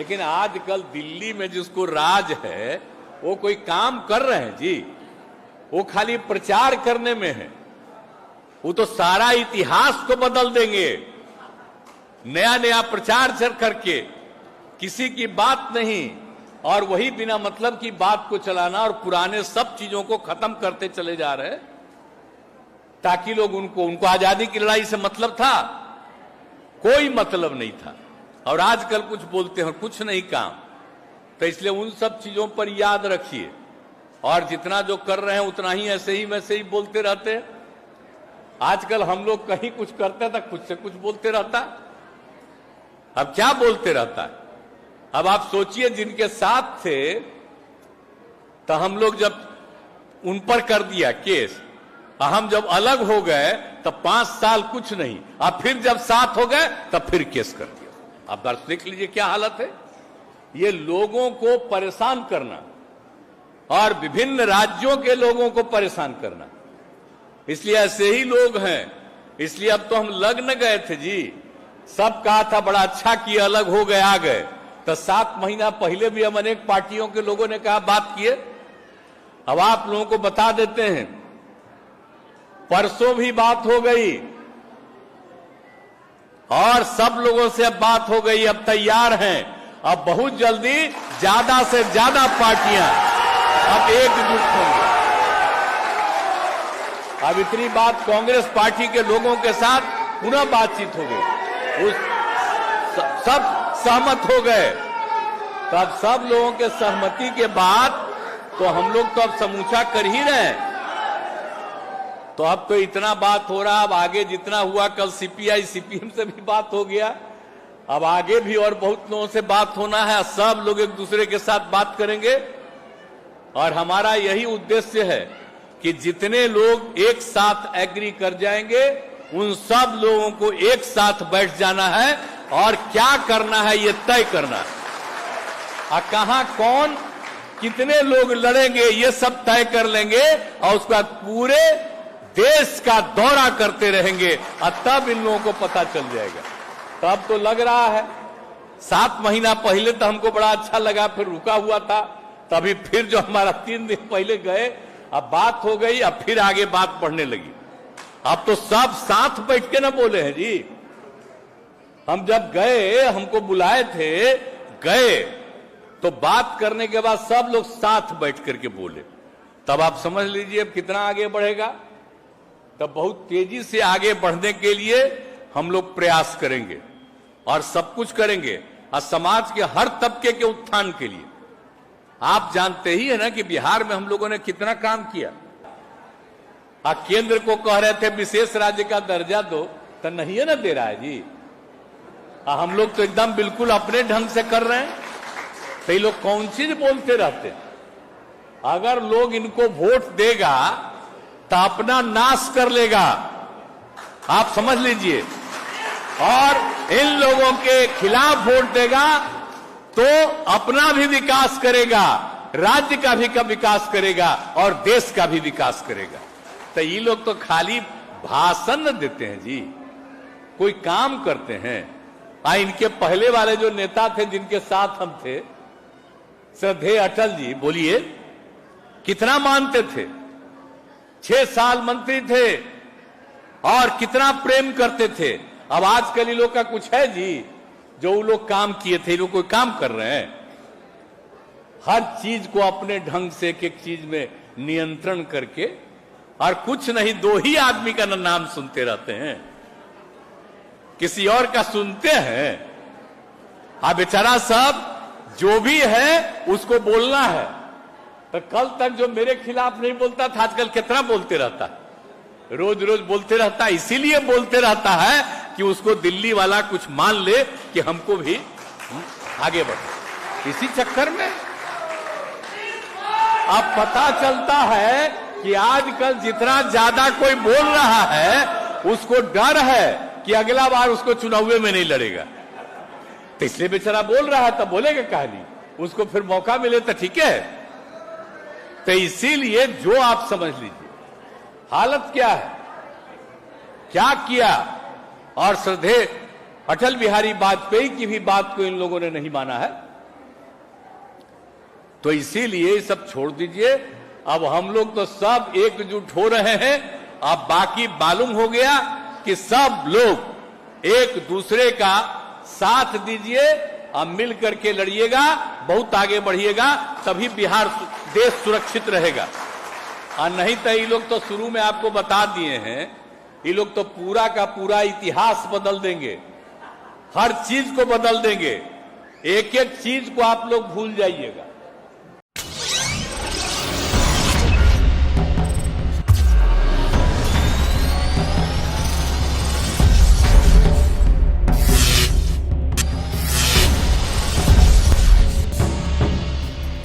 लेकिन आजकल दिल्ली में जिसको राज है वो कोई काम कर रहे हैं जी, वो खाली प्रचार करने में है। वो तो सारा इतिहास को बदल देंगे, नया नया प्रचार करके, किसी की बात नहीं, और वही बिना मतलब की बात को चलाना और पुराने सब चीजों को खत्म करते चले जा रहे, ताकि लोग उनको आजादी की लड़ाई से मतलब था, कोई मतलब नहीं था। और आजकल कुछ बोलते हैं कुछ नहीं काम। तो इसलिए उन सब चीजों पर याद रखिए, और जितना जो कर रहे हैं उतना ही ऐसे ही वैसे ही बोलते रहते हैं। आजकल हम लोग कहीं कुछ करते हैं तो कुछ से कुछ बोलते रहता है। अब क्या बोलते रहता है? अब आप सोचिए, जिनके साथ थे तो हम लोग जब उन पर कर दिया केस, हम जब अलग हो गए तो 5 साल कुछ नहीं, अब फिर जब साथ हो गए तब फिर केस कर दिया। आप दर्शक देख लीजिए क्या हालत है। ये लोगों को परेशान करना और विभिन्न राज्यों के लोगों को परेशान करना, इसलिए ऐसे ही लोग हैं। इसलिए अब तो हम लग न गए थे जी, सब कहा था बड़ा अच्छा किया, अलग हो गए, आ गए। तो 7 महीना पहले भी हम अनेक पार्टियों के लोगों ने कहा बात किए। अब आप लोगों को बता देते हैं, परसों भी बात हो गई और सब लोगों से अब बात हो गई, अब तैयार हैं। अब बहुत जल्दी ज्यादा से ज्यादा पार्टियां अब एकजुट होंगी। अब इतनी बात कांग्रेस पार्टी के लोगों के साथ पुनः बातचीत हो गई, सब सहमत हो गए। तो अब सब लोगों के सहमति के बाद तो हम लोग तो अब समूचा कर ही रहे हैं। तो अब तो इतना बात हो रहा, अब आगे जितना हुआ, कल सीपीआई सीपीएम से भी बात हो गया, अब आगे भी और बहुत लोगों से बात होना है। सब लोग एक दूसरे के साथ बात करेंगे और हमारा यही उद्देश्य है कि जितने लोग एक साथ एग्री कर जाएंगे उन सब लोगों को एक साथ बैठ जाना है और क्या करना है ये तय करना है। कहां कौन कितने लोग लड़ेंगे ये सब तय कर लेंगे और उसका पूरे देश का दौरा करते रहेंगे और तब इन लोगों को पता चल जाएगा। तब तो लग रहा है 7 महीना पहले तो हमको बड़ा अच्छा लगा, फिर रुका हुआ था, तभी फिर जो हमारा 3 दिन पहले गए, अब बात हो गई, अब फिर आगे बात बढ़ने लगी। अब तो सब साथ बैठ के ना बोले हैं जी। हम जब गए, हमको बुलाए थे, गए तो बात करने के बाद सब लोग साथ बैठ करके बोले, तब आप समझ लीजिए अब कितना आगे बढ़ेगा। तब बहुत तेजी से आगे बढ़ने के लिए हम लोग प्रयास करेंगे और सब कुछ करेंगे, और समाज के हर तबके के उत्थान के लिए। आप जानते ही है ना कि बिहार में हम लोगों ने कितना काम किया। केंद्र को कह रहे थे विशेष राज्य का दर्जा दो, तो नहीं है ना दे रहा है जी। हम लोग तो एकदम बिल्कुल अपने ढंग से कर रहे हैं। तो ये लोग कौन चीज बोलते रहते हैं। अगर लोग इनको वोट देगा तो अपना नाश कर लेगा, आप समझ लीजिए, और इन लोगों के खिलाफ वोट देगा तो अपना भी विकास करेगा, राज्य का भी विकास करेगा और देश का भी विकास करेगा। तो ये लोग तो खाली भाषण देते हैं जी, कोई काम करते हैं। इनके पहले वाले जो नेता थे जिनके साथ हम थे, श्रद्धेय अटल जी, बोलिए कितना मानते थे, 6 साल मंत्री थे और कितना प्रेम करते थे। अब आजकल ये लोग का कुछ है जी, जो वो लोग काम किए थे, लोग कोई काम कर रहे हैं। हर चीज को अपने ढंग से एक चीज में नियंत्रण करके, और कुछ नहीं, 2 ही आदमी का नाम सुनते रहते हैं, किसी और का सुनते हैं। अब बेचारा सब जो भी है उसको बोलना है। तो कल तक जो मेरे खिलाफ नहीं बोलता था, आजकल कितना बोलते रहता है, रोज रोज बोलते रहता है। इसीलिए बोलते रहता है कि उसको दिल्ली वाला कुछ मान ले कि हमको भी आगे बढ़े। इसी चक्कर में अब पता चलता है कि आजकल जितना ज्यादा कोई बोल रहा है उसको डर है कि अगला बार उसको चुनाव में नहीं लड़ेगा। तो इसलिए बेचारा बोल रहा है, तो बोलेगा कहानी, उसको फिर मौका मिले तो ठीक है। तो इसीलिए जो आप समझ लीजिए हालत क्या है, क्या किया। और श्रद्धेय अटल बिहारी वाजपेयी की भी बात को इन लोगों ने नहीं माना है। तो इसीलिए सब छोड़ दीजिए। अब हम लोग तो सब एकजुट हो रहे हैं। अब बाकी मालूम हो गया कि सब लोग एक दूसरे का साथ दीजिए, अब मिल करके लड़िएगा, बहुत आगे बढ़िएगा, तभी बिहार देश सुरक्षित रहेगा। और नहीं तो ये लोग तो शुरू में आपको बता दिए हैं, ये लोग तो पूरा का पूरा इतिहास बदल देंगे, हर चीज को बदल देंगे, एक एक चीज को आप लोग भूल जाइएगा।